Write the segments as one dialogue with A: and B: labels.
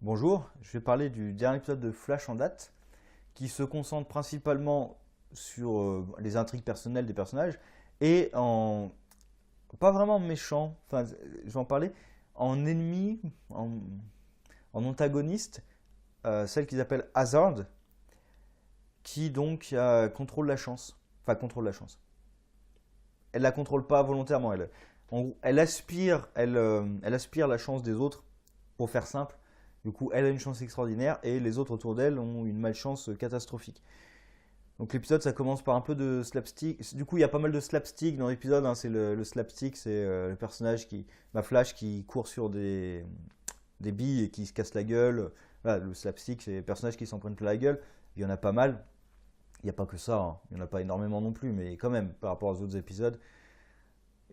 A: Bonjour, je vais parler du dernier épisode de Flash en date, qui se concentre principalement sur les intrigues personnelles des personnages et en pas vraiment méchant, enfin je vais en parler, en ennemi, en antagoniste, celle qu'ils appellent Hazard, qui donc contrôle la chance, enfin contrôle la chance. Elle la contrôle pas volontairement, elle aspire la chance des autres, pour faire simple. Du coup, elle a une chance extraordinaire et les autres autour d'elle ont une malchance catastrophique. Donc l'épisode, ça commence par un peu de slapstick. Du coup, il y a pas mal de slapstick dans l'épisode, hein. C'est le slapstick, c'est le personnage Flash qui court sur des billes et qui se casse la gueule. Voilà, le slapstick, c'est les personnages qui s'en prennent plein la gueule. Il y en a pas mal. Il n'y a pas que ça, hein. Il n'y en a pas énormément non plus, mais quand même, par rapport aux autres épisodes.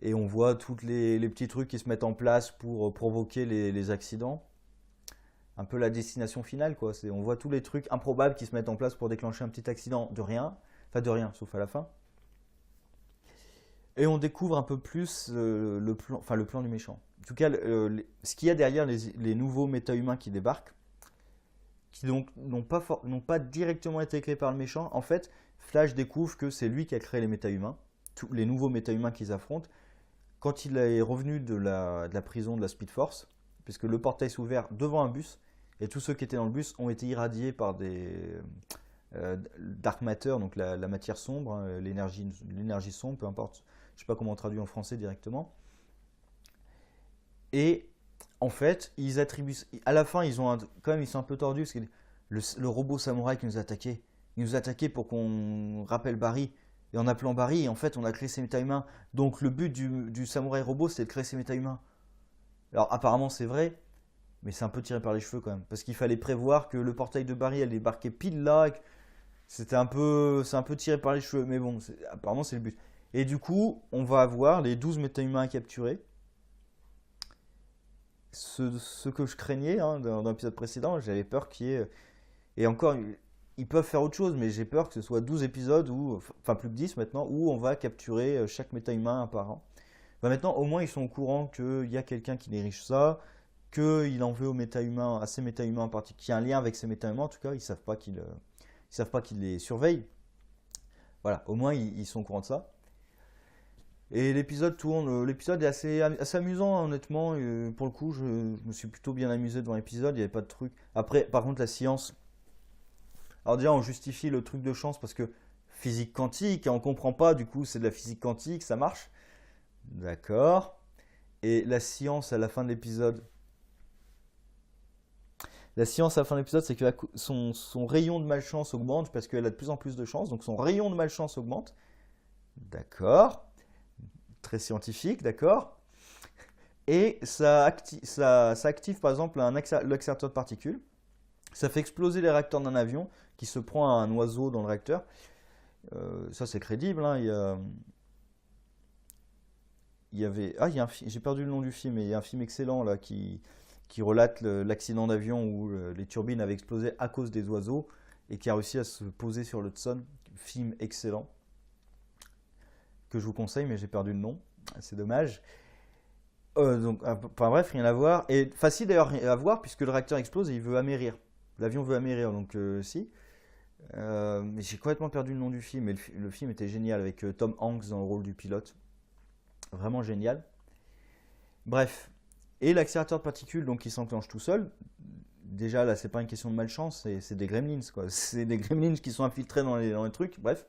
A: Et on voit tous les petits trucs qui se mettent en place pour provoquer les accidents. Un peu la destination finale, quoi. On voit tous les trucs improbables qui se mettent en place pour déclencher un petit accident de rien, enfin de rien, sauf à la fin. Et on découvre un peu plus le plan du méchant. En tout cas, ce qu'il y a derrière les nouveaux méta-humains qui débarquent, qui donc n'ont pas directement été créés par le méchant. En fait, Flash découvre que c'est lui qui a créé les méta-humains, tous les nouveaux méta-humains qu'ils affrontent, quand il est revenu de la prison de la Speed Force, puisque le portail s'est ouvert devant un bus, et tous ceux qui étaient dans le bus ont été irradiés par des dark matter, donc la matière sombre, hein, l'énergie sombre, peu importe, je ne sais pas comment on traduit en français directement. Et en fait, ils attribuent, à la fin, quand même, ils sont un peu tordus, parce que le robot samouraï qui nous a attaqué, il nous a attaqué pour qu'on rappelle Barry. Et en appelant Barry, en fait, on a créé ces méta-humains. Donc le but du samouraï robot, c'est de créer ces méta-humains. Alors apparemment, c'est vrai, mais c'est un peu tiré par les cheveux quand même. Parce qu'il fallait prévoir que le portail de Barry allait débarquer pile là. C'est un peu tiré par les cheveux, mais bon, apparemment, c'est le but. Et du coup, on va avoir les 12 méta-humains à capturer. Ce que je craignais, hein, dans l'épisode précédent, j'avais peur qu'il y ait. Et encore, ils peuvent faire autre chose, mais j'ai peur que ce soit 12 épisodes, enfin plus que 10 maintenant, où on va capturer chaque méta-humain un par un. Bah maintenant, au moins, ils sont au courant qu'il y a quelqu'un qui dirige ça, qu'il en veut à ces méta-humains en particulier, qu'il y a un lien avec ces méta-humains. En tout cas, ils savent pas qu'il les surveille. Voilà, au moins, ils sont au courant de ça. Et l'épisode est assez amusant, honnêtement. Pour le coup, je me suis plutôt bien amusé devant l'épisode, il n'y avait pas de truc. Après, par contre, la science. Alors déjà, on justifie le truc de chance parce que physique quantique, et on comprend pas, du coup, c'est de la physique quantique, ça marche. D'accord. Et la science à la fin de l'épisode. La science à la fin de l'épisode, c'est que son rayon de malchance augmente parce qu'elle a de plus en plus de chance. Donc son rayon de malchance augmente. D'accord. Très scientifique, d'accord. Et ça active par exemple l'accélérateur de particules. Ça fait exploser les réacteurs d'un avion qui se prend à un oiseau dans le réacteur. Ça c'est crédible, hein. Il y avait. Ah, j'ai perdu le nom du film, mais il y a un film excellent là qui relate l'accident d'avion où les turbines avaient explosé à cause des oiseaux et qui a réussi à se poser sur l'Hudson. Film excellent que je vous conseille, mais j'ai perdu le nom. C'est dommage. Enfin bref, rien à voir. Et facile d'ailleurs à voir puisque le réacteur explose et il veut amérir. L'avion veut amérir, donc si. Mais j'ai complètement perdu le nom du film. Mais le film était génial avec Tom Hanks dans le rôle du pilote. Vraiment génial. Bref. Et l'accélérateur de particules donc qui s'enclenche tout seul. Déjà là, c'est pas une question de malchance, c'est des gremlins quoi. C'est des gremlins qui sont infiltrés dans les trucs. Bref.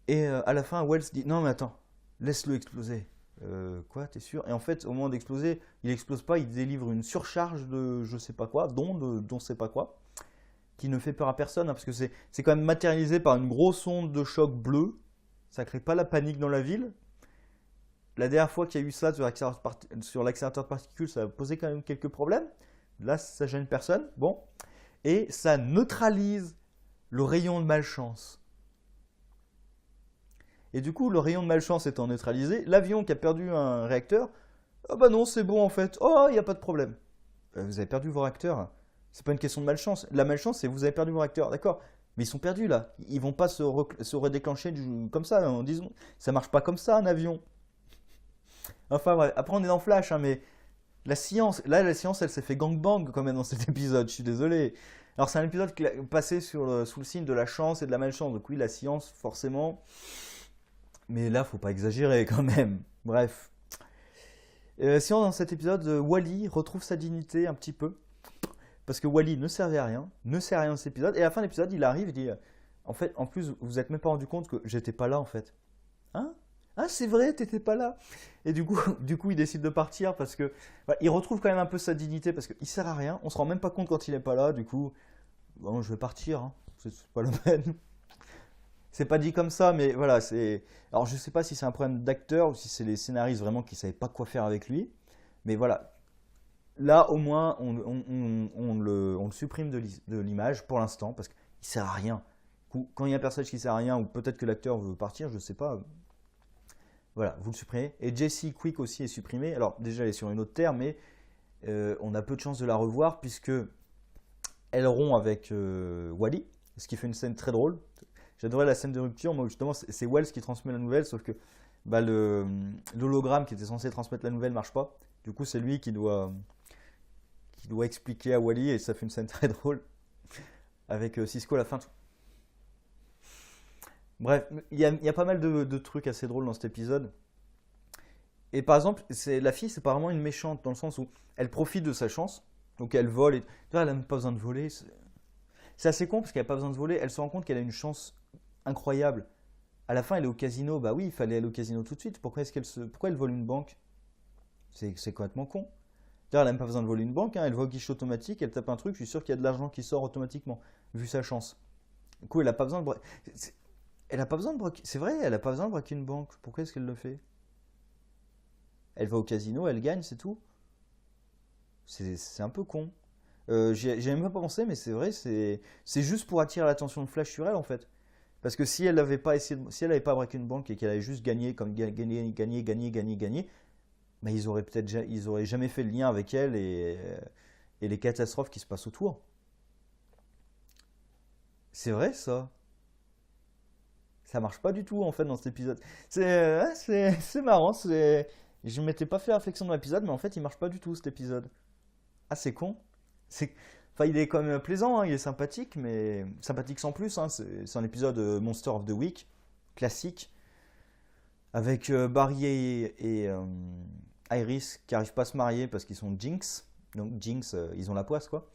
A: Et à la fin, Wells dit non mais attends, laisse-le exploser. Quoi, t'es sûr? Et en fait, au moment d'exploser, il explose pas, il délivre une surcharge de je sais pas quoi, d'onde, dont sais pas quoi, qui ne fait peur à personne, hein, parce que c'est quand même matérialisé par une grosse onde de choc bleu. Ça crée pas la panique dans la ville. La dernière fois qu'il y a eu ça sur l'accélérateur de particules, ça a posé quand même quelques problèmes. Là, ça gêne personne. Bon. Et ça neutralise le rayon de malchance. Et du coup, le rayon de malchance étant neutralisé, l'avion qui a perdu un réacteur, ah bah non, c'est bon en fait. Oh, il n'y a pas de problème. Vous avez perdu vos réacteurs. C'est pas une question de malchance. La malchance, c'est vous avez perdu vos réacteurs, d'accord. Mais ils sont perdus là. Ils vont pas se redéclencher comme ça. En ça marche pas comme ça un avion. Enfin bref, après on est dans Flash, hein, mais La science, là, la science, elle s'est fait gangbang quand même dans cet épisode, je suis désolé. Alors, c'est un épisode passé sous le signe de la chance et de la malchance. Donc, oui, la science, forcément. Mais là, faut pas exagérer quand même. Bref. Sinon, dans cet épisode, Wally retrouve sa dignité un petit peu. Parce que Wally ne servait à rien, ne sert à rien dans cet épisode. Et à la fin de l'épisode, il arrive et dit en fait, en plus, vous vous êtes même pas rendu compte que j'étais pas là en fait. Hein? Ah, c'est vrai, t'étais pas là. Et du coup, du coup, il décide de partir parce que il retrouve quand même un peu sa dignité parce qu'il sert à rien. On se rend même pas compte quand il est pas là. Du coup, bon, je vais partir. Hein. C'est pas la peine. C'est pas dit comme ça, mais voilà, c'est. Alors, je sais pas si c'est un problème d'acteur ou si c'est les scénaristes vraiment qui savaient pas quoi faire avec lui. Mais voilà, là, au moins, on le supprime de l'image pour l'instant parce qu'il sert à rien. Quand il y a un personnage qui sert à rien, ou peut-être que l'acteur veut partir, je sais pas. Voilà, vous le supprimez. Et Jessie Quick aussi est supprimée. Alors, déjà, elle est sur une autre terre, mais on a peu de chance de la revoir puisque elle rompt avec Wally, ce qui fait une scène très drôle. J'adorais la scène de rupture. Moi, justement, c'est Wells qui transmet la nouvelle, sauf que bah, l'hologramme qui était censé transmettre la nouvelle marche pas. Du coup, c'est lui qui doit expliquer à Wally et ça fait une scène très drôle avec Cisco à la fin. Bref, il y a pas mal de trucs assez drôles dans cet épisode. Et par exemple, la fille, c'est pas vraiment une méchante dans le sens où elle profite de sa chance. Donc elle vole et tu vois, elle n'a même pas besoin de voler. C'est assez con parce qu'elle n'a pas besoin de voler. Elle se rend compte qu'elle a une chance incroyable. À la fin, elle est au casino. Bah oui, il fallait aller au casino tout de suite. Pourquoi elle vole une banque? C'est complètement con. D'ailleurs, elle n'a même pas besoin de voler une banque. Hein. Elle va au guichet automatique, elle tape un truc. Je suis sûr qu'il y a de l'argent qui sort automatiquement, vu sa chance. Du coup, elle n'a pas besoin de. Elle a pas besoin de braquer. C'est vrai, elle n'a pas besoin de braquer une banque. Pourquoi est-ce qu'elle le fait? Elle va au casino, elle gagne, c'est tout. C'est un peu con. J'y avais même pas pensé, mais c'est vrai, c'est juste pour attirer l'attention de Flash sur elle en fait. Parce que si elle n'avait pas essayé, si elle n'avait pas braqué une banque et qu'elle avait juste gagné, comme gagné, gagné, gagné, gagné, gagné, bah, ils auraient jamais fait le lien avec elle et les catastrophes qui se passent autour. C'est vrai ça. Ça marche pas du tout en fait dans cet épisode. C'est marrant. Je m'étais pas fait réflexion dans l'épisode, mais en fait il marche pas du tout cet épisode. Ah, c'est con. C'est, enfin, il est quand même plaisant, hein, il est sympathique, mais sympathique sans plus. Hein. C'est un épisode Monster of the Week classique avec Barry et Iris qui arrivent pas à se marier parce qu'ils sont Jinx. Donc Jinx, ils ont la poisse quoi.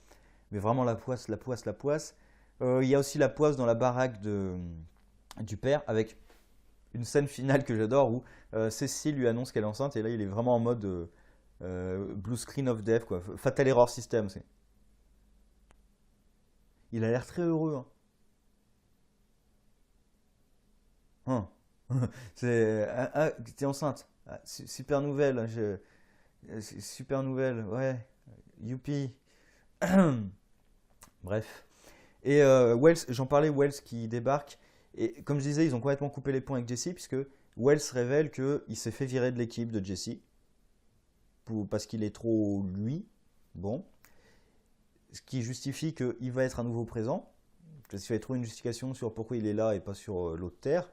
A: Mais vraiment la poisse, la poisse, la poisse. Il y a aussi la poisse dans la baraque du père avec une scène finale que j'adore où Cécile lui annonce qu'elle est enceinte et là il est vraiment en mode blue screen of death quoi. Fatal error system. Il a l'air très heureux. Hein. C'est t'es enceinte. Ah, super nouvelle. Super nouvelle. Ouais. Youpi. Bref. Et Wells, j'en parlais, Wells qui débarque. Et comme je disais, ils ont complètement coupé les ponts avec Jesse, puisque Wells révèle qu'il s'est fait virer de l'équipe de Jesse parce qu'il est trop lui. Bon. Ce qui justifie qu'il va être à nouveau présent. Parce qu'il va trouver une justification sur pourquoi il est là et pas sur l'autre terre.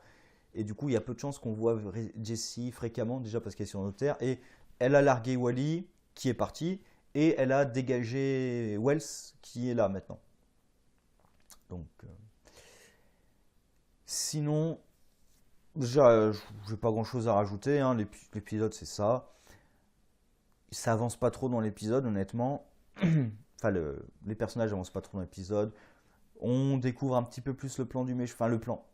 A: Et du coup, il y a peu de chances qu'on voit Jessie fréquemment, déjà parce qu'elle est sur notre terre. Et elle a largué Wally, qui est parti, et elle a dégagé Wells, qui est là maintenant. Donc, sinon, déjà, je n'ai pas grand-chose à rajouter. Hein. L'épisode, c'est ça. Ça avance pas trop dans l'épisode, honnêtement. Enfin, les personnages avancent pas trop dans l'épisode. On découvre un petit peu plus le plan du méchant. Enfin, le plan.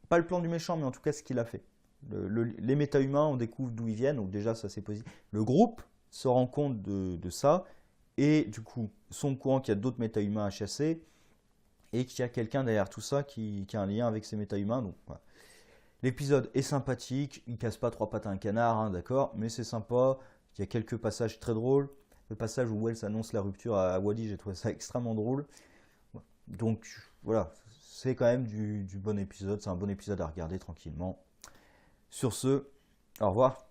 A: Pas le plan du méchant, mais en tout cas ce qu'il a fait. Les méta-humains, on découvre d'où ils viennent, donc déjà ça c'est positif. Le groupe se rend compte de ça, et du coup sont au courant qu'il y a d'autres méta-humains à chasser, et qu'il y a quelqu'un derrière tout ça qui a un lien avec ces méta-humains. Donc voilà. L'épisode est sympathique, il casse pas trois pattes à un canard, hein, d'accord, mais c'est sympa. Il y a quelques passages très drôles. Le passage où Wells annonce la rupture à Wally, j'ai trouvé ça extrêmement drôle. Donc voilà, c'est quand même du bon épisode, c'est un bon épisode à regarder tranquillement. Sur ce, au revoir.